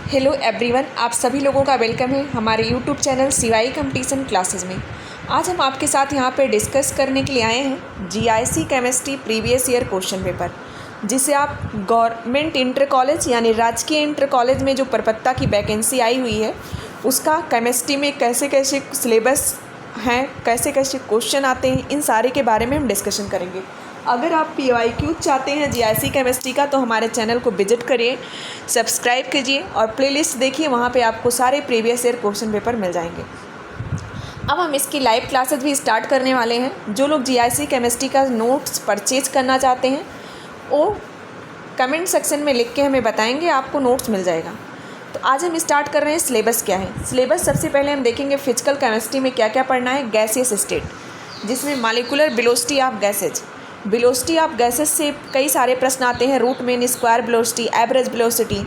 Hello everyone, आप सभी लोगों का वेलकम है हमारे YouTube channel CY competition classes में। आज हम आपके साथ यहाँ पे डिस्कस करने के लिए आए हैं GIC chemistry previous year question paper, जिसे आप गवर्नमेंट इंटर कॉलेज यानी राजकीय इंटर कॉलेज में जो परपत्ता की वैकेंसी आई हुई है उसका केमिस्ट्री में कैसे कैसे सिलेबस हैं, कैसे कैसे क्वेश्चन आते हैं, इन सारे के बारे में हम डिस्कशन करेंगे। अगर आप PYQ चाहते हैं जीआईसी केमिस्ट्री का तो हमारे चैनल को विजिट करिए, सब्सक्राइब कीजिए और प्लेलिस्ट देखिए, वहाँ पे आपको सारे प्रीवियस ईयर क्वेश्चन पेपर मिल जाएंगे। अब हम इसकी लाइव क्लासेस भी स्टार्ट करने वाले हैं। जो लोग जीआईसी केमिस्ट्री का नोट्स परचेज करना चाहते हैं वो कमेंट सेक्शन में लिख के हमें बताएंगे, आपको नोट्स मिल जाएगा। तो आज हम स्टार्ट कर रहे हैं सिलेबस क्या है। सिलेबस सबसे पहले हम देखेंगे फिजिकल केमिस्ट्री में क्या क्या पढ़ना है। गैसियस स्टेट, जिसमें molecular velocity of gases, velocity of gases से कई सारे प्रश्न आते हैं। Root mean, square velocity, average velocity,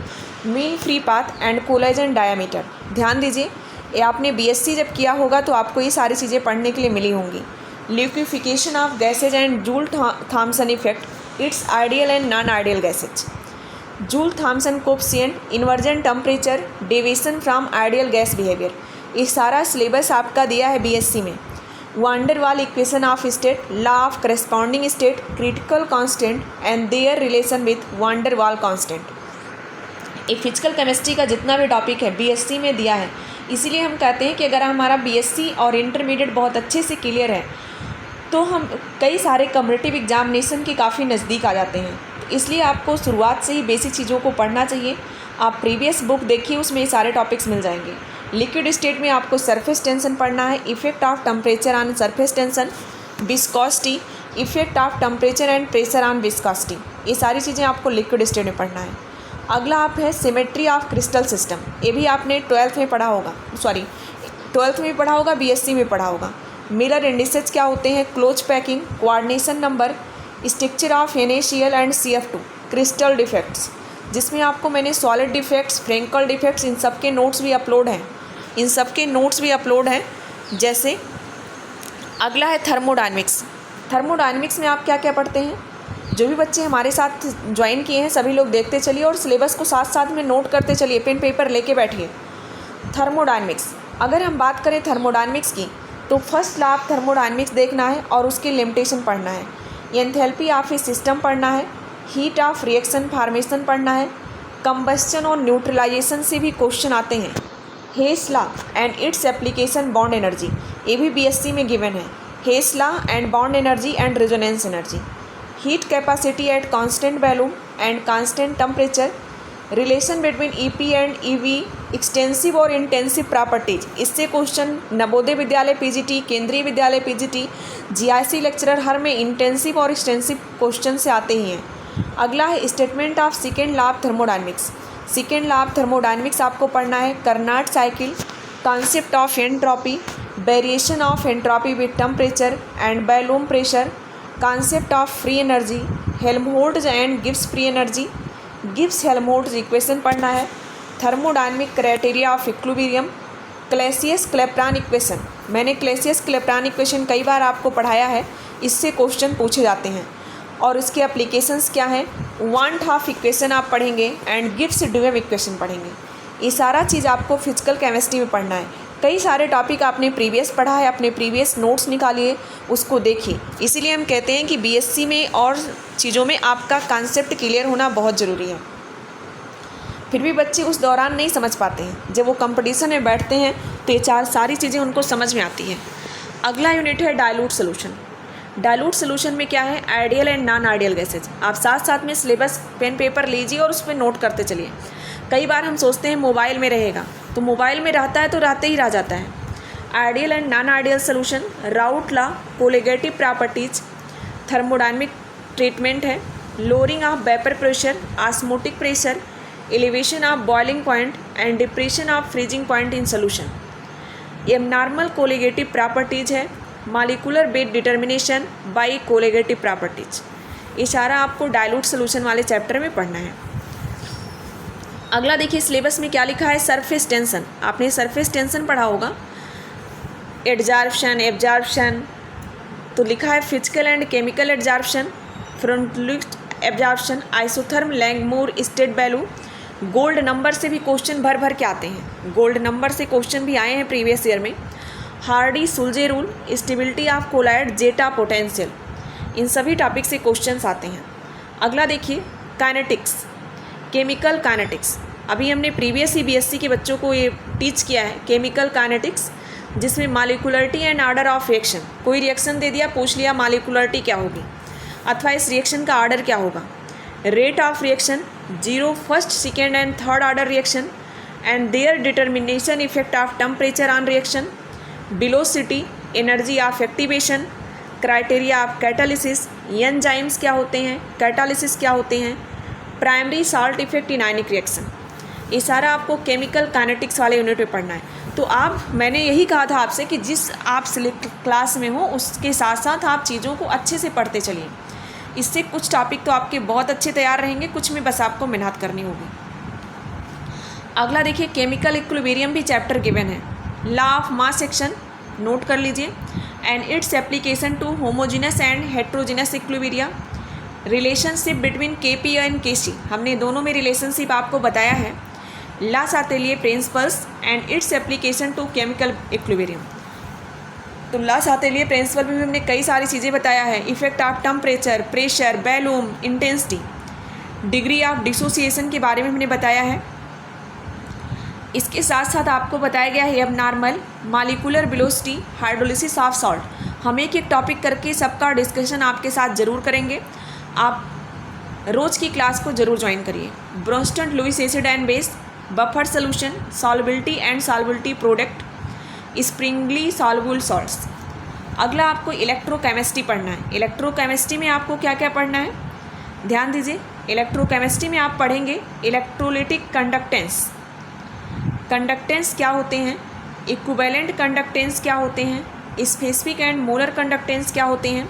mean free path and collision diameter. ध्यान दीजिए, ये आपने बीएससी जब किया होगा तो आपको ये सारी चीज़ें पढ़ने के लिए मिली होंगी। Liquefaction of gases and joule Thompson effect, it's ideal and non ideal gases, joule Thompson coefficient, inversion temperature, deviation from ideal gas behaviour. ये सारा सिलेबस आपका दिया है बीएससी में। वांडर वाल equation of state, law of corresponding state, critical constant and there relation with wander वाल constant. ये physical chemistry का जितना भी टॉपिक है बीएससी में दिया है, इसीलिए हम कहते हैं कि अगर हमारा बीएससी और इंटरमीडिएट बहुत अच्छे से क्लियर है तो हम कई सारे कॉम्पिटिटिव एग्जामिनेशन के काफ़ी नज़दीक आ जाते हैं। तो इसलिए आपको शुरुआत से ही बेसिक चीज़ों को पढ़ना चाहिए। आप प्रीवियस बुक देखिए, उसमें ये सारे टॉपिक्स मिल जाएंगे। लिक्विड स्टेट में आपको सरफेस टेंशन पढ़ना है, effect of temperature on surface tension, viscosity, effect of temperature and pressure on viscosity. ये सारी चीज़ें आपको लिक्विड स्टेट में पढ़ना है। अगला आप है सिमेट्री ऑफ क्रिस्टल सिस्टम। ये भी आपने 12th में पढ़ा होगा, 12th में पढ़ा होगा, बीएससी में पढ़ा होगा। मिलर इंडिसेस क्या होते हैं, close packing, coordination number, structure of NaCl and CF2, crystal defects, जिसमें आपको मैंने सॉलिड डिफेक्ट्स, फ्रेंकल डिफेक्ट्स, इन सब के नोट्स भी अपलोड हैं। जैसे अगला है थर्मोडायनेमिक्स। थर्मोडायनेमिक्स में आप क्या क्या पढ़ते हैं, जो भी बच्चे हमारे साथ ज्वाइन किए हैं सभी लोग देखते चलिए और सिलेबस को साथ साथ में नोट करते चलिए, पेन पेपर लेके बैठिए। थर्मोडायनेमिक्स, अगर हम बात करें थर्मोडायनेमिक्स की तो फर्स्ट लॉ ऑफ थर्मोडायनेमिक्स देखना है और उसकी लिमिटेशन पढ़ना है। एंथैल्पी ऑफ ए सिस्टम पढ़ना है। हीट ऑफ रिएक्शन फॉर्मेशन पढ़ना है। कंबस्चन और न्यूट्रलाइजेशन से भी क्वेश्चन आते हैं। Hess law and its application bond energy, ये भी बीएससी में गिवन है। Hess law and bond energy and resonance energy. Heat capacity at constant volume and constant temperature, relation between EP and EV, extensive और intensive properties. इससे question Navodaya Vidyalaya PGT, केंद्रीय विद्यालय PGT, GIC lecturer हर में intensive और extensive question से आते ही हैं। अगला है statement of second law of thermodynamics. Second law of thermodynamics आपको पढ़ना है। Carnot cycle, concept of entropy, variation of entropy with temperature and volume pressure, concept of free energy, Helmholtz and Gibbs free energy, Gibbs Helmholtz equation पढ़ना है। Thermodynamic criteria of equilibrium, Clausius Clapeyron equation. मैंने Clausius Clapeyron equation कई बार आपको पढ़ाया है, इससे question पूछे जाते हैं और इसके एप्लीकेशंस क्या हैं। वांट हाफ इक्वेशन आप पढ़ेंगे एंड गिब्स ड्यूएम इक्वेशन पढ़ेंगे। ये सारा चीज़ आपको फिजिकल केमिस्ट्री में पढ़ना है। कई सारे टॉपिक आपने प्रीवियस पढ़ा है, अपने प्रीवियस नोट्स निकालिए, उसको देखिए। इसीलिए हम कहते हैं कि बीएससी में और चीज़ों में आपका कॉन्सेप्ट क्लियर होना बहुत ज़रूरी है। फिर भी बच्चे उस दौरान नहीं समझ पाते हैं, जब वो कंपटीशन में बैठते हैं तो ये सारी चीज़ें उनको समझ में आती हैं। अगला यूनिट है डाइल्यूट सोल्यूशन। डाइल्यूट सोल्यूशन में क्या है, ideal and non ideal gases. आप साथ साथ में सिलेबस पेन पेपर लीजिए और उस पर नोट करते चलिए। कई बार हम सोचते हैं मोबाइल में रहेगा, तो मोबाइल में रहता है तो रहते ही रह जाता है। Ideal and non ideal solution, Raoult law, colligative properties, thermodynamic treatment है, lowering of vapour pressure, osmotic pressure, elevation of boiling point and depression of freezing point in solution. Abnormal colligative properties है, molecular weight determination by colligative properties. ये सारा आपको dilute solution वाले chapter में पढ़ना है। अगला देखिए सिलेबस में क्या लिखा है, सरफेस टेंशन। आपने सरफेस टेंशन पढ़ा होगा, एब्जॉर्प्शन, तो लिखा है physical and chemical absorption, Freundlich absorption, isotherm, Langmuir state value, gold number से भी क्वेश्चन भर भर के आते हैं, गोल्ड नंबर से क्वेश्चन भी आए हैं प्रीवियस ईयर में। Hardy Schulze rule, stability of colloid, zeta potential, इन सभी टॉपिक से क्वेश्चंस आते हैं। अगला देखिए काइनेटिक्स, केमिकल काइनेटिक्स। अभी हमने प्रीवियस ही बीएससी के बच्चों को ये टीच किया है केमिकल काइनेटिक्स, जिसमें molecularity and order of reaction, कोई रिएक्शन दे दिया, पूछ लिया मॉलिक्यूलरिटी क्या होगी अथवा इस रिएक्शन का ऑर्डर क्या होगा, rate of reaction, zero, first, second and third order reaction and their determination, effect of temperature on reaction, velocity, energy of activation, criteria of catalysis, enzymes क्या होते हैं, कैटालिसिस क्या होते हैं, primary salt effect in ionic reaction, ये सारा आपको chemical kinetics वाले यूनिट में पढ़ना है। तो आप, मैंने यही कहा था आपसे कि जिस आप क्लास में हो उसके साथ साथ आप चीज़ों को अच्छे से पढ़ते चलिए, इससे कुछ टॉपिक तो आपके बहुत अच्छे तैयार रहेंगे, कुछ में बस आपको मेहनत करनी होगी। अगला देखिए केमिकल इक्विलिब्रियम भी चैप्टर गिवन है, law of mass section note कर लीजिए, and its application to homogeneous and heterogeneous equilibria, relationship between KP and KC, हमने दोनों में रिलेशनशिप आपको बताया है, le Chatelier principles and its application to chemical equilibrium. तो ला सातेलिए प्रिंसिपल में भी हमने कई सारी चीज़ें बताया है, effect of temperature, pressure, volume, intensity, degree of dissociation के बारे में हमने बताया है। इसके साथ साथ आपको बताया गया है अब normal, molecular velocity, hydrolysis of salt. हम एक एक टॉपिक करके सबका डिस्कशन आपके साथ ज़रूर करेंगे, आप रोज़ की क्लास को ज़रूर ज्वाइन करिए। Bronsted Lewis acid and base, buffer solution, solubility and solubility product, sparingly soluble salts. अगला आपको इलेक्ट्रोकेमिस्ट्री पढ़ना है। इलेक्ट्रोकेमिस्ट्री में आपको क्या क्या पढ़ना है, ध्यान दीजिए। इलेक्ट्रोकेमिस्ट्री में आप पढ़ेंगे इलेक्ट्रोलिटिक कंडक्टेंस, कंडक्टेंस क्या होते हैं, इक्विवेलेंट कंडक्टेंस क्या होते हैं, स्पेसिफिक एंड मोलर कंडक्टेंस क्या होते हैं,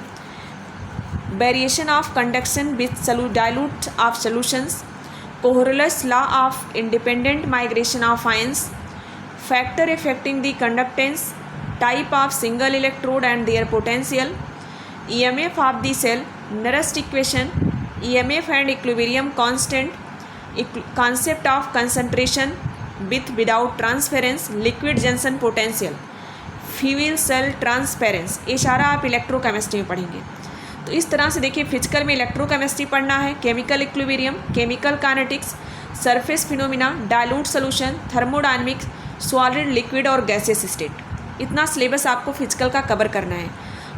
variation of conduction with dilute of solutions, Kohlrausch law of independent migration of ions, factor affecting the conductance, type of single electrode and their potential, EMF of the cell, Nernst equation, EMF and equilibrium constant, concept of concentration with without transference, liquid junction potential, fuel cell transference, ये सारा आप electrochemistry में पढ़ेंगे। तो इस तरह से देखिए फिजिकल में इलेक्ट्रोकेमिस्ट्री पढ़ना है, chemical equilibrium, chemical kinetics, surface phenomena, dilute solution, thermodynamics, solid, liquid और गैसेस स्टेट, इतना सिलेबस आपको फिजिकल का कवर करना है।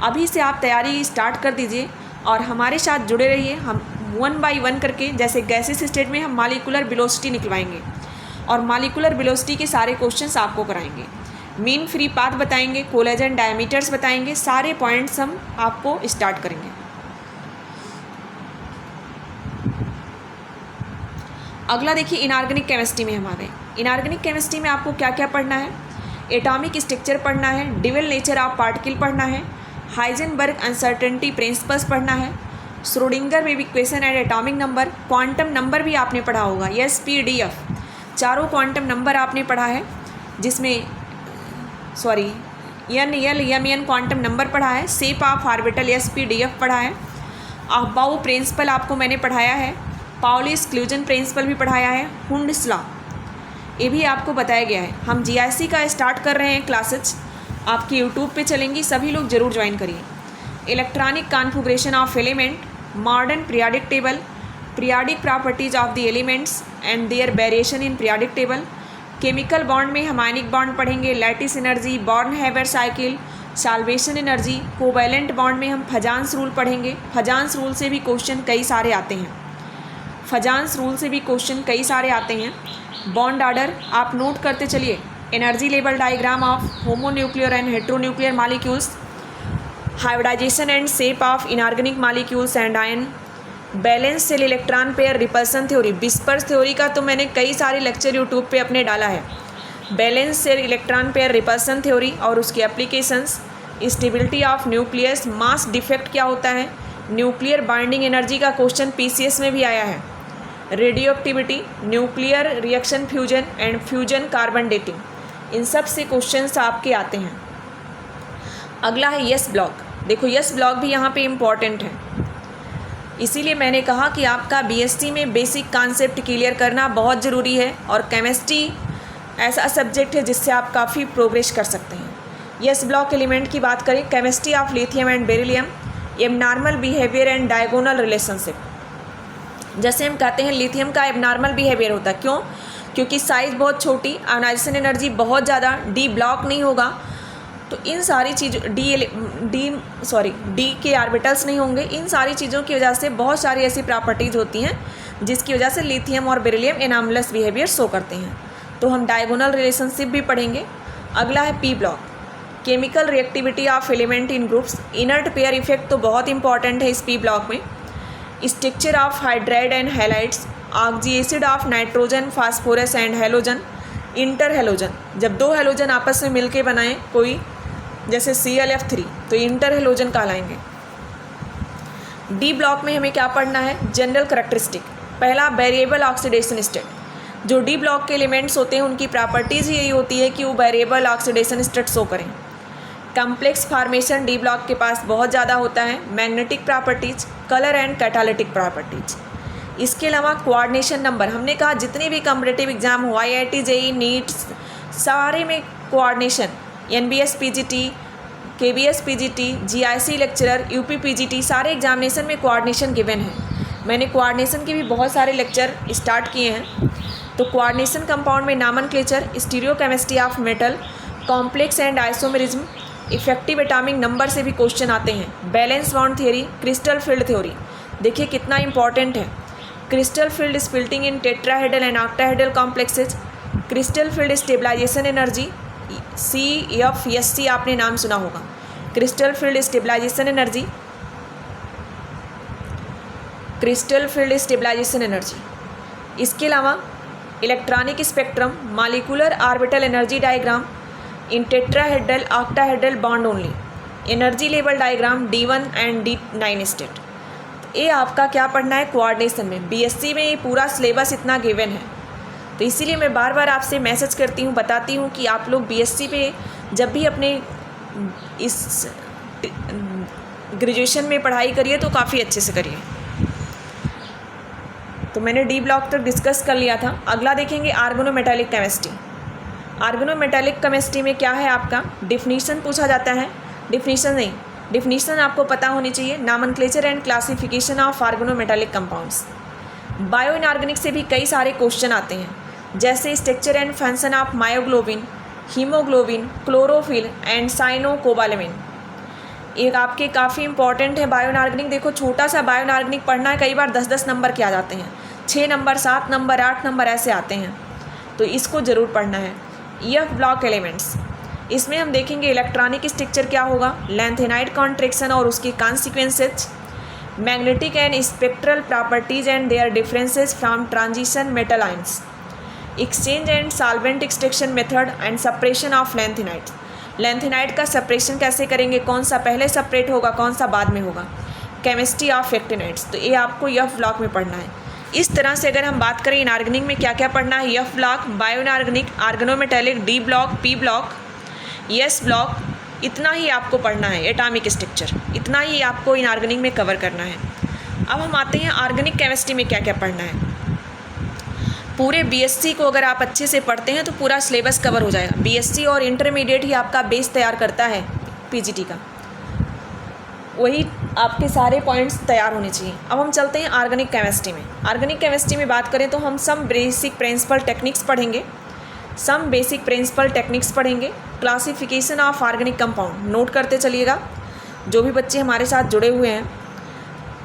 अभी से आप तैयारी स्टार्ट कर दीजिए और हमारे साथ जुड़े रहिए। हम 1 बाय 1 करके, जैसे गैसेस स्टेट में हम मॉलिक्यूलर वेलोसिटी निकलवाएंगे और मॉलिक्यूलर वेलोसिटी के सारे क्वेश्चंस आपको कराएंगे, मीन फ्री पाथ बताएंगे, कोलेजन डायमीटर्स बताएंगे, सारे पॉइंट्स हम आपको स्टार्ट करेंगे। अगला देखिए इनऑर्गेनिक केमिस्ट्री में हम आ गए। इनऑर्गेनिक केमिस्ट्री में आपको क्या क्या पढ़ना है, एटॉमिक स्ट्रक्चर पढ़ना है, डिविल नेचर ऑफ पार्टिकल पढ़ना है, हाइजेनबर्ग अनसर्टेनिटी प्रिंसिपल्स पढ़ना है, Schrodinger wave equation and atomic number, quantum number भी आपने पढ़ा होगा, SPDF, चारों क्वांटम नंबर आपने पढ़ा है, जिसमें NL क्वांटम नंबर पढ़ा है, शेप ऑफ ऑर्बिटल SPDF पढ़ा है, अहबाउ प्रिंसिपल आपको मैंने पढ़ाया है, पाउली एक्सक्लूजन प्रिंसिपल भी पढ़ाया है, हुंड्स लॉ ये भी आपको बताया गया है। हम GIC का स्टार्ट कर रहे हैं क्लासेज, आपकी यूट्यूब पे चलेंगी, सभी लोग ज़रूर ज्वाइन करिए। Electronic configuration of element, modern periodic table, periodic properties of the elements and their variation in periodic table, chemical bond में हम आयनिक बॉन्ड पढ़ेंगे, lattice energy, Born Haber cycle, solvation energy, covalent bond में हम Fajans rule पढ़ेंगे। Fajans rule से भी question कई सारे आते हैं, फजांस रूल से भी क्वेश्चन कई सारे आते हैं। बॉन्ड ऑर्डर आप नोट करते चलिए, energy level diagram of homonuclear and heteronuclear molecules, hybridisation and shape of inorganic molecules and ion, valence shell electron pair repulsion theory, disperse theory का तो मैंने कई सारे लेक्चर यूट्यूब पे अपने डाला है। Valence shell electron pair repulsion theory और उसकी applications, stability of nucleus, mass defect क्या होता है, न्यूक्लियर बाइंडिंग एनर्जी का क्वेश्चन PCS में भी आया है, radioactivity, nuclear reaction fusion and fusion carbon dating, इन सब से क्वेश्चंस आपके आते हैं। अगला है यस ब्लॉक। देखो यस ब्लॉक भी यहाँ पे इम्पॉर्टेंट है। इसीलिए मैंने कहा कि आपका बीएससी में बेसिक कॉन्सेप्ट क्लियर करना बहुत ज़रूरी है, और केमिस्ट्री ऐसा सब्जेक्ट है जिससे आप काफ़ी प्रोग्रेस कर सकते हैं। यस ब्लॉक एलिमेंट की बात करें, chemistry of lithium and beryllium, abnormal behaviour and diagonal relationship. जैसे हम कहते हैं लिथियम का एबनॉर्मल बिहेवियर होता है, क्यों? क्योंकि साइज़ बहुत छोटी, आयोनाइजेशन एनर्जी बहुत ज़्यादा, डी ब्लॉक नहीं होगा, तो इन सारी चीज़ों डी के ऑर्बिटल्स नहीं होंगे। इन सारी चीज़ों की वजह से बहुत सारी ऐसी प्रॉपर्टीज़ होती हैं जिसकी वजह से लिथियम और बेरिलियम एनामलस बिहेवियर शो करते हैं। तो हम डायगोनल रिलेशनशिप भी पढ़ेंगे। अगला है P block, chemical reactivity of element in groups, inert pair effect तो बहुत इंपॉर्टेंट है इस पी ब्लॉक में। Structure of hydride and halides, oxy acid of nitrogen, phosphorus and halogen, inter halogen, जब दो हेलोजन आपस में मिलके बनाएं कोई, जैसे ClF3, तो इंटर हेलोजन कहलाएंगे। डी ब्लॉक में हमें क्या पढ़ना है? General characteristic. पहला, वेरिएबल ऑक्सीडेशन स्टेट। जो डी ब्लॉक के एलिमेंट्स होते हैं उनकी प्रॉपर्टीज़ यही होती है कि वो वेरिएबल ऑक्सीडेशन स्टेट शो करें। कम्प्लेक्स फार्मेशन डी ब्लॉक के पास बहुत ज़्यादा होता है। Magnetic properties, colour and catalytic properties. इसके अलावा कोऑर्डिनेशन नंबर, हमने कहा जितने भी कॉम्पिटिटिव एग्जाम हो, IIT, JEE, नीट, सारे में coordination, NBS PGT, KBS PGT, GIC lecturer, UP PGT, सारे एग्जामिनेशन में कोऑर्डिनेशन गिवन है। मैंने कोऑर्डिनेशन के भी बहुत सारे लेक्चर स्टार्ट किए हैं। तो कोऑर्डिनेशन कंपाउंड में nomenclature, stereochemistry of metal, complex and isomerism, effective atomic number से भी क्वेश्चन आते हैं। Valence bond theory, crystal field theory, देखिए कितना इंपॉर्टेंट है। Crystal field splitting in tetrahedral and octahedral complexes, crystal field stabilisation energy, CFSC आपने नाम सुना होगा, crystal field stabilisation energy, crystal field stabilisation energy. इसके अलावा electronic spectrum, molecular orbital energy diagram in tetrahedral octahedral bond only, energy level diagram D1 and D9 state. ये आपका क्या पढ़ना है? कोऑर्डिनेशन में। बीएससी में ये पूरा सिलेबस इतना गिवन है, तो इसीलिए मैं बार बार आपसे मैसेज करती हूँ, बताती हूँ कि आप लोग बीएससी पे जब भी अपने इस ग्रेजुएशन में पढ़ाई करिए तो काफ़ी अच्छे से करिए। तो मैंने डी ब्लॉक तक डिस्कस कर लिया था। अगला देखेंगे ऑर्गेनोमेटालिक केमिस्ट्री। ऑर्गेनोमेटालिक केमिस्ट्री में क्या है आपका? डिफिनीशन पूछा जाता है, डिफिनीशन आपको पता होनी चाहिए। Nomenclature and classification of organometallic compounds. Bio inorganic से भी कई सारे क्वेश्चन आते हैं, जैसे structure and function of myoglobin, haemoglobin, chlorophyll and cyanocobalamin. एक आपके काफ़ी इंपॉर्टेंट है बायो इनऑर्गेनिक। देखो छोटा सा बायो इनऑर्गेनिक पढ़ना है, कई बार 10-10 नंबर के आ जाते हैं, 6 नंबर, 7 नंबर, 8 नंबर ऐसे आते हैं, तो इसको ज़रूर पढ़ना है। EF ब्लॉक एलिमेंट्स, इसमें हम देखेंगे इलेक्ट्रॉनिक स्ट्रक्चर क्या होगा, लैंथेनाइड कॉन्ट्रैक्शन और उसकी consequences, magnetic and spectral properties and there differences from transition metal ions, exchange and solvent extraction method and separation of lanthanide. Lanthanide का सेपरेशन कैसे करेंगे, कौन सा पहले सेपरेट होगा, कौन सा बाद में होगा। केमिस्ट्री ऑफ एक्टिनाइड्स, तो ये आपको EF ब्लॉक में पढ़ना है। इस तरह से अगर हम बात करें इनऑर्गेनिक में क्या क्या पढ़ना है, EF block, bio inorganic, organometallic, D block, P block, S block, इतना ही आपको पढ़ना है। एटॉमिक स्ट्रक्चर, इतना ही आपको इनऑर्गेनिक में कवर करना है। अब हम आते हैं ऑर्गेनिक केमिस्ट्री में क्या क्या पढ़ना है। पूरे बीएससी को अगर आप अच्छे से पढ़ते हैं तो पूरा सिलेबस कवर हो जाएगा। बीएससी और इंटरमीडिएट ही आपका बेस तैयार करता है पीजीटी का, वही आपके सारे पॉइंट्स तैयार होने चाहिए। अब हम चलते हैं ऑर्गेनिक केमिस्ट्री में। ऑर्गेनिक केमिस्ट्री में बात करें तो हम सम बेसिक प्रिंसिपल टेक्निक्स पढ़ेंगे, classification of organic compound note करते चलिएगा जो भी बच्चे हमारे साथ जुड़े हुए हैं।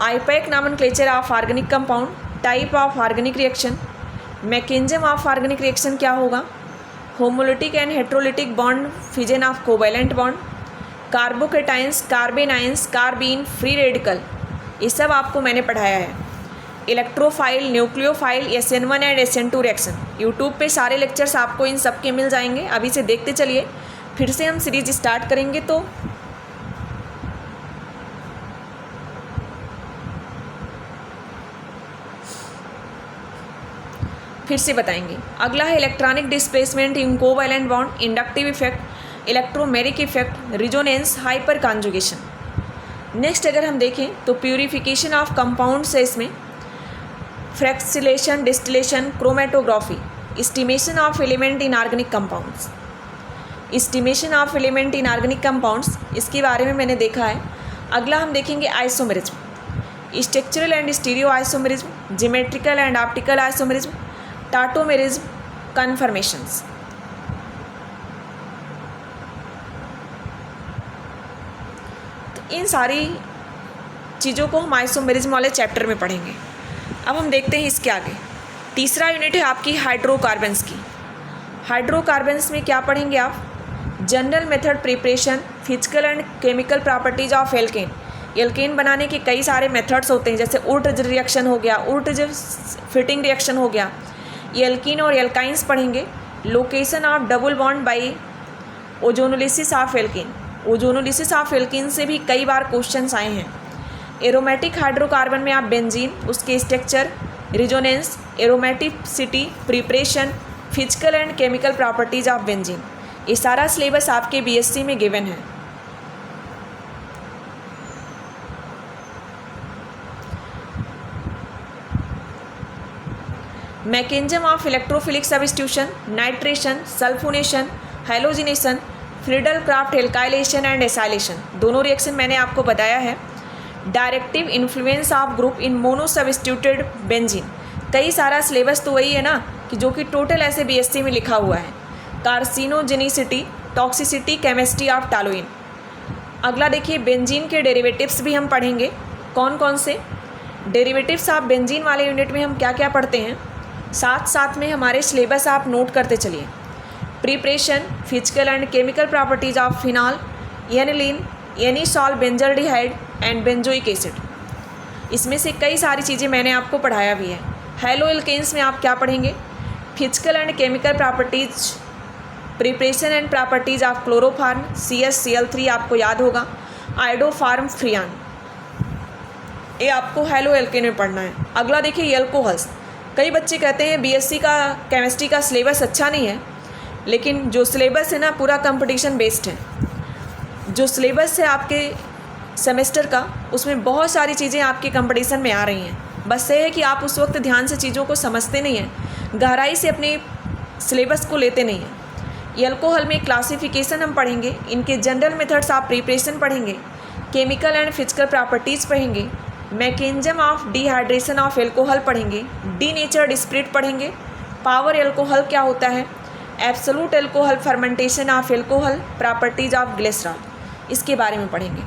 IUPAC nomenclature of organic compound, type of organic reaction, mechanism of organic reaction क्या होगा, homolytic and heterolytic bond, fission of covalent bond, carbocations, carbanions, carbene, free radical, ये सब आपको मैंने पढ़ाया है। Electrophile, nucleophile, SN1 and SN2 reaction, YouTube पे सारे लेक्चर्स आपको इन सब के मिल जाएंगे। अभी से देखते चलिए, फिर से हम सीरीज स्टार्ट करेंगे तो फिर से बताएंगे। अगला है electronic displacement in covalent bond, inductive effect, electromeric effect, resonance, hyperconjugation. Next अगर हम देखें तो प्यूरिफिकेशन ऑफ कंपाउंड्स है इसमें, crystallisation, distillation, chromatography, estimation of element in organic compounds. Estimation of element in organic compounds, इसके बारे में मैंने देखा है। अगला हम देखेंगे isomerism, structural and stereo isomerism, geometrical and optical isomerism, tautomerism, conformations. तो इन सारी चीज़ों को हम आइसोमेरिज्म वाले चैप्टर में पढ़ेंगे। अब हम देखते हैं इसके आगे। तीसरा यूनिट है आपकी हाइड्रोकार्बन्स की। हाइड्रोकार्बन्स में क्या पढ़ेंगे आप? General method preparation, physical and chemical properties of alkane. Alkane बनाने के कई सारे मेथड्स होते हैं, जैसे उर्टज रिएक्शन हो गया, उर्टज फिटिंग रिएक्शन हो गया। ये एल्कीन और एल्काइंस पढ़ेंगे। Location of double bond by ozonolysis of alkene. Ozonolysis of alkene से भी कई बार क्वेश्चंस आए हैं। एरोमेटिक हाइड्रोकार्बन में आप बेंजीन, उसके structure, resonance, aromaticity, preparation, physical and chemical properties of benzene, ये सारा सिलेबस आपके बीएससी में गिवन है। Mechanism of electrophilic substitution, nitration, sulphonation, halogenation, Friedel craft alkylation and acylation, दोनों रिएक्शन मैंने आपको बताया है। Directive influence of group in mono substituted benzene, कई सारा सिलेबस तो वही है ना कि जो कि टोटल ऐसे बीएससी में लिखा हुआ है। कार्सिनोजेनिसिटी, टॉक्सिसिटी, केमिस्ट्री ऑफ टॉलुइन। अगला देखिए बेंजीन के डेरिवेटिव्स भी हम पढ़ेंगे। कौन कौन से डेरिवेटिव्स ऑफ बेंजीन वाले यूनिट में हम क्या क्या पढ़ते हैं, साथ साथ में हमारे सिलेबस आप नोट करते चलिए। Preparation, physical and chemical properties of phenol, aniline, anisole, benzaldehyde and benzoic acid, इसमें से कई सारी चीज़ें मैंने आपको पढ़ाया भी है। हेलो एल्केन्स में आप क्या पढ़ेंगे? Physical and chemical properties, preparation and properties of chloroform, CH-Cl3 आपको याद होगा, आइडोफार्म, फ्रियान, ये आपको हेलो एल्केन में पढ़ना है। अगला देखिए एल्कोहल्स। कई बच्चे कहते हैं बीएससी का केमिस्ट्री का सिलेबस अच्छा नहीं है, लेकिन जो सिलेबस है ना पूरा कंपटीशन बेस्ड है। जो सिलेबस है आपके सेमेस्टर का, उसमें बहुत सारी चीज़ें आपके कंपटीशन में आ रही हैं। बस ये है कि आप उस वक्त ध्यान से चीज़ों को समझते नहीं हैं, गहराई से अपने सिलेबस को लेते नहीं हैं। एल्कोहल में क्लासिफिकेशन हम पढ़ेंगे, इनके जनरल मेथड्स ऑफ प्रिपरेशन पढ़ेंगे, केमिकल एंड फिजिकल प्रॉपर्टीज़ पढ़ेंगे, mechanism of dehydration of alcohol पढ़ेंगे, डीनेचर्ड स्पिरिट पढ़ेंगे, पावर एल्कोहल क्या होता है, absolute alcohol, fermentation of alcohol, properties of glycerol, इसके बारे में पढ़ेंगे।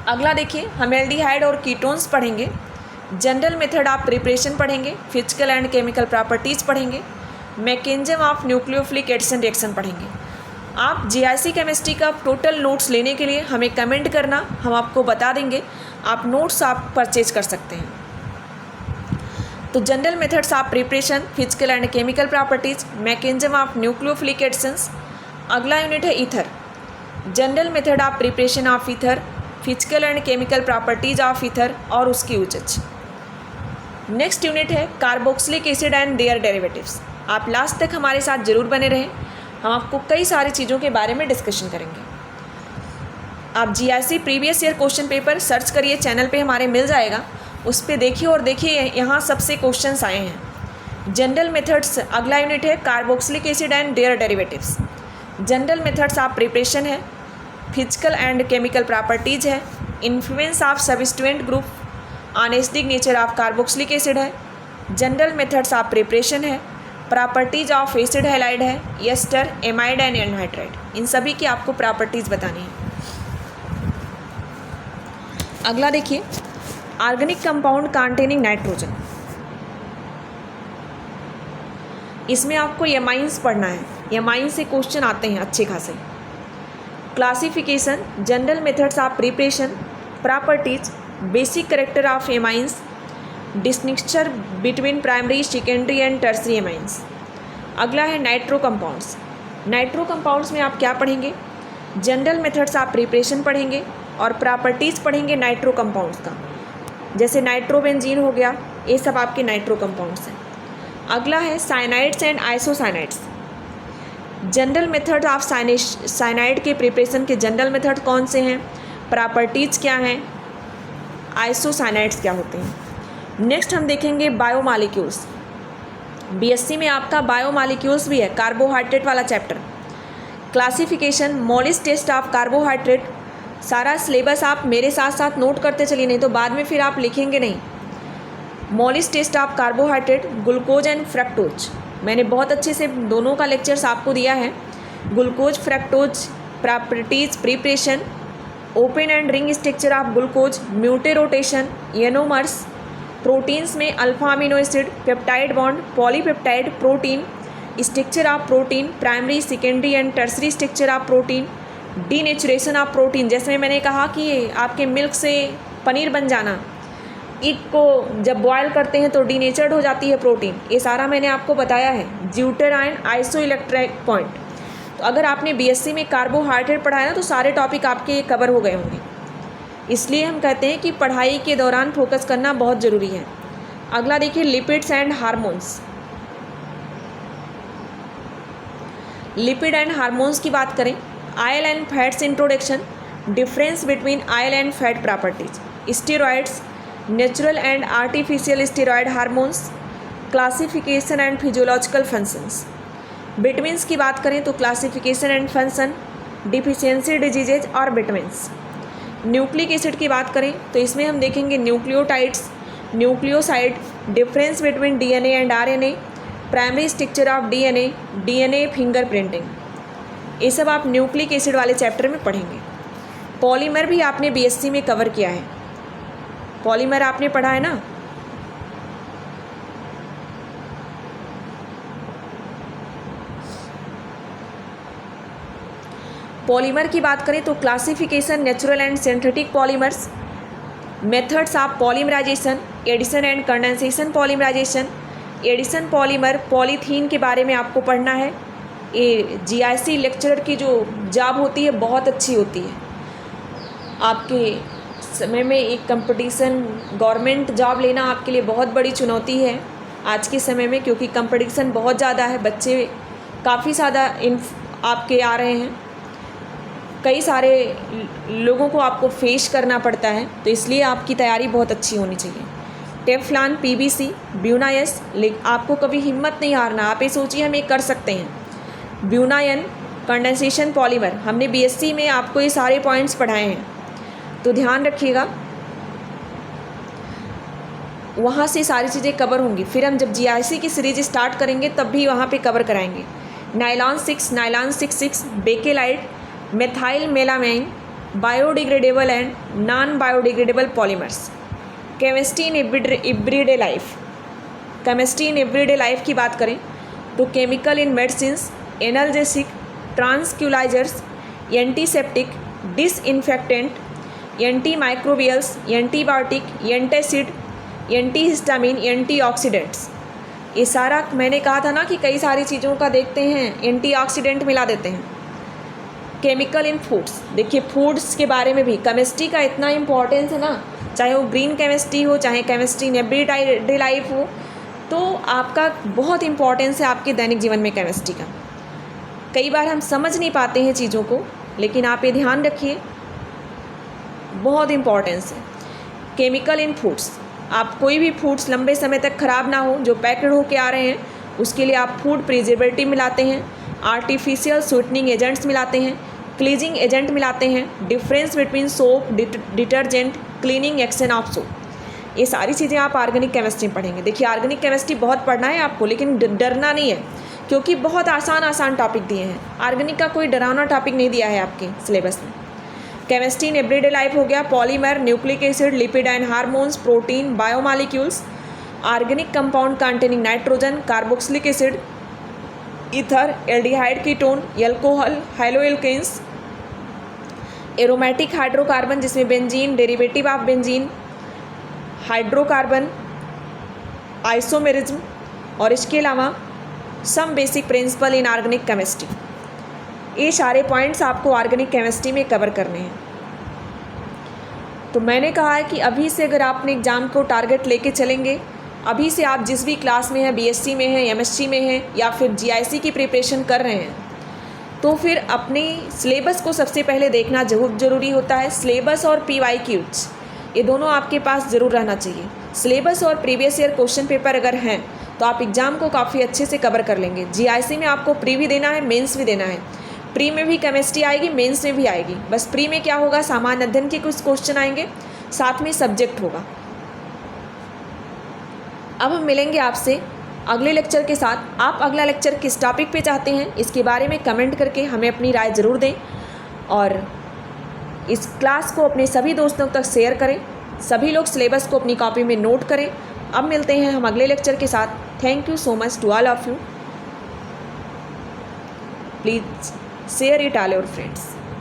अगला देखिए हम एल्डिहाइड और कीटोन्स पढ़ेंगे, जनरल मेथड ऑफ प्रिपरेशन पढ़ेंगे, फिजिकल एंड केमिकल प्रॉपर्टीज़ पढ़ेंगे, mechanism of nucleophilic addition reaction पढ़ेंगे। आप जीआईसी केमिस्ट्री का टोटल नोट्स लेने के लिए हमें कमेंट करना, हम आपको बता देंगे, आप नोट्स आप परचेज कर सकते हैं। तो general methods of preparation, physical and chemical properties, mechanism of nucleophilic additions. अगला यूनिट है ether, general method of preparation of ether, physical and chemical properties of ether और उसकी यूजेज। नेक्स्ट यूनिट है carboxylic acid and their derivatives. आप last तक हमारे साथ जरूर बने रहें, हम आपको कई सारी चीज़ों के बारे में डिस्कशन करेंगे। आप GIC previous year question paper search करिए, चैनल पे हमारे मिल जाएगा, उस पर देखिए और देखिए यहाँ सबसे क्वेश्चंस आए हैं। जनरल मेथड्स अगला यूनिट है carboxylic acid and their derivatives. General methods of preparation है, फिजिकल एंड केमिकल प्रॉपर्टीज है, influence of substituent group on acidic nature of carboxylic acid है, जनरल मेथड्स ऑफ प्रिपरेशन है, properties of acid halide है, ester, amide and anhydride, इन सभी की आपको properties बतानी है। अगला देखिए ऑर्गेनिक कंपाउंड कंटेनिंग नाइट्रोजन, इसमें आपको एमाइंस पढ़ना है। एमाइन से क्वेश्चन आते हैं अच्छे खासे। Classification, general methods of preparation, properties, basic character of amines, distinction between primary, secondary and tertiary amines. अगला है नाइट्रो कंपाउंड्स। नाइट्रो कंपाउंड्स में आप क्या पढ़ेंगे? जनरल मेथड्स ऑफ प्रिपरेशन पढ़ेंगे और प्रॉपर्टीज़ पढ़ेंगे नाइट्रो कंपाउंड्स का, जैसे नाइट्रोबेंजीन हो गया, ये सब आपके नाइट्रो कंपाउंड्स हैं। अगला है cyanides and isocyanides. General method of cyanide के प्रिपरेशन के जनरल मेथड कौन से हैं? प्रॉपर्टीज़ क्या हैं, आइसोसाइनाइड्स क्या होते हैं। नेक्स्ट हम देखेंगे बायोमॉलिक्यूल्स। बीएससी में आपका बायोमॉलिक्यूल्स भी है, कार्बोहाइड्रेट वाला chapter. Classification, Molisch test of carbohydrate. सारा सिलेबस आप मेरे साथ साथ नोट करते चलिए, नहीं तो बाद में फिर आप लिखेंगे नहीं। Molisch test of carbohydrate, glucose and fructose. मैंने बहुत अच्छे से दोनों का लेक्चर्स आपको दिया है। Glucose fructose properties, preparation, open and ring structure of glucose, mutarotation, anomers, proteins में alpha amino acid, peptide bond, polypeptide, protein, structure of protein, primary, secondary and tertiary structure of protein, denaturation of protein. जैसे मैंने कहा कि आपके milk से पनीर बन जाना, egg को जब बॉयल करते हैं तो डीनेचर्ड हो जाती है प्रोटीन, ये सारा मैंने आपको बताया है। ड्यूटेराइन आइसोइलेक्ट्रिक पॉइंट। तो अगर आपने बीएससी में कार्बोहाइड्रेट पढ़ा है ना तो सारे टॉपिक आपके कवर हो गए होंगे। इसलिए हम कहते हैं कि पढ़ाई के दौरान फोकस करना बहुत ज़रूरी है। अगला देखिए lipids and hormones. Lipid and hormones की बात करें, oil and fats introduction, difference between oil and fat properties, steroids, natural and artificial steroid hormones, classification and physiological functions. Vitamins की बात करें तो classification and function, deficiency diseases और vitamins. Nucleic acid की बात करें तो इसमें हम देखेंगे nucleotides, nucleoside, difference between DNA and RNA, primary structure of DNA, DNA fingerprinting. ये सब आप न्यूक्लिक एसिड वाले चैप्टर में पढ़ेंगे। पॉलीमर भी आपने बीएससी में कवर किया है, पॉलीमर आपने पढ़ा है ना। पॉलीमर की बात करें तो classification, natural and synthetic polymers, methods of polymerisation, addition and condensation polymerisation. Addition polymer, polythene के बारे में आपको पढ़ना है। ये जीआईसी लेक्चरर की जो जॉब होती है बहुत अच्छी होती है। आपके समय में एक कंपटीशन, गवर्नमेंट जॉब लेना आपके लिए बहुत बड़ी चुनौती है आज के समय में, क्योंकि कंपटीशन बहुत ज़्यादा है, बच्चे काफ़ी ज़्यादा आपके आ रहे हैं, कई सारे लोगों को आपको फेस करना पड़ता है, तो इसलिए आपकी तैयारी बहुत अच्छी होनी चाहिए। टेफ्लॉन, पीवीसी, ब्यूनायस, आपको कभी हिम्मत नहीं हारना, आप ये सोचिए हम ये कर सकते हैं। ब्यूनायन, कंडेंसेशन पॉलीमर, हमने बीएससी में आपको ये सारे पॉइंट्स पढ़ाए हैं, तो ध्यान रखिएगा, वहाँ से सारी चीज़ें कवर होंगी। फिर हम जब जीआईसी की सीरीज स्टार्ट करेंगे तब भी वहाँ पे कवर कराएंगे। Nylon 6, nylon 6, Bakelite, methyl melamine, biodegradable and non biodegradable polymers. Chemistry in everyday life. Chemistry in everyday life की बात करें तो chemical in medicines, analgesic, tranquilizers, antiseptic, disinfectant, anti microbials, antibiotic, antacid, antihistamine, antioxidants. ये सारा मैंने कहा था ना कि कई सारी चीज़ों का देखते हैं, एंटीऑक्सीडेंट मिला देते हैं। केमिकल इन फूड्स, देखिए फूड्स के बारे में भी केमिस्ट्री का इतना इम्पोर्टेंस है ना, चाहे वो ग्रीन केमिस्ट्री हो, चाहे केमिस्ट्री इन एवरीडे लाइफ हो, तो आपका बहुत इम्पोर्टेंस है आपके दैनिक जीवन में केमिस्ट्री का। कई बार हम समझ नहीं पाते हैं चीज़ों को, लेकिन आप ये ध्यान रखिए, बहुत इम्पोर्टेंस है। केमिकल इन फूड्स, आप कोई भी फूड्स लंबे समय तक ख़राब ना हो, जो पैक्ड होके आ रहे हैं, उसके लिए आप फूड प्रिजर्वेटिव मिलाते हैं, आर्टिफिशियल स्वीटनिंग एजेंट्स मिलाते हैं, क्लीजिंग एजेंट मिलाते हैं, difference between soap, detergent, cleaning action of soap. ये सारी चीज़ें आप ऑर्गेनिक केमिस्ट्री में पढ़ेंगे। देखिए ऑर्गेनिक केमिस्ट्री बहुत पढ़ना है आपको, लेकिन डरना नहीं है, क्योंकि बहुत आसान टॉपिक दिए हैं। ऑर्गेनिक का कोई डरावना टॉपिक नहीं दिया है आपके सिलेबस में। केमिस्ट्री इन एवरीडे लाइफ हो गया, polymer, nucleic acid, lipid and hormones, protein, biomolecules, organic compound containing nitrogen, carboxylic acid, ether, aldehyde ketone, alcohol, haloalkanes, aromatic hydrocarbon जिसमें benzene, derivative of benzene, hydrocarbon, isomerism, और इसके अलावा some basic principle in organic chemistry. ये सारे points आपको organic chemistry में cover करने हैं। तो मैंने कहा है कि अभी से अगर आपने एग्ज़ाम को टारगेट लेके चलेंगे, अभी से आप जिस भी क्लास में हैं, बीएससी में हैं, एमएससी में हैं, या फिर जीआईसी की प्रिपरेशन कर रहे हैं, तो फिर अपने सिलेबस को सबसे पहले देखना ज़रूरी होता है। सिलेबस और PYQs ये दोनों आपके पास ज़रूर रहना चाहिए। सिलेबस और प्रीवियस ईयर क्वेश्चन पेपर अगर हैं तो आप एग्ज़ाम को काफ़ी अच्छे से कवर कर लेंगे। GIC में आपको प्री भी देना है, मेंस भी देना है। प्री में भी केमिस्ट्री आएगी, मेंस में भी आएगी। बस प्री में क्या होगा, सामान्य अध्ययन के कुछ क्वेश्चन आएंगे, साथ में सब्जेक्ट होगा। अब हम मिलेंगे आपसे अगले लेक्चर के साथ। आप अगला लेक्चर किस टॉपिक पे चाहते हैं इसके बारे में कमेंट करके हमें अपनी राय ज़रूर दें और इस क्लास को अपने सभी दोस्तों तक शेयर करें। सभी लोग सिलेबस को अपनी कॉपी में नोट करें। अब मिलते हैं हम अगले लेक्चर के साथ। Thank you so much to all of you. Please share it all your friends.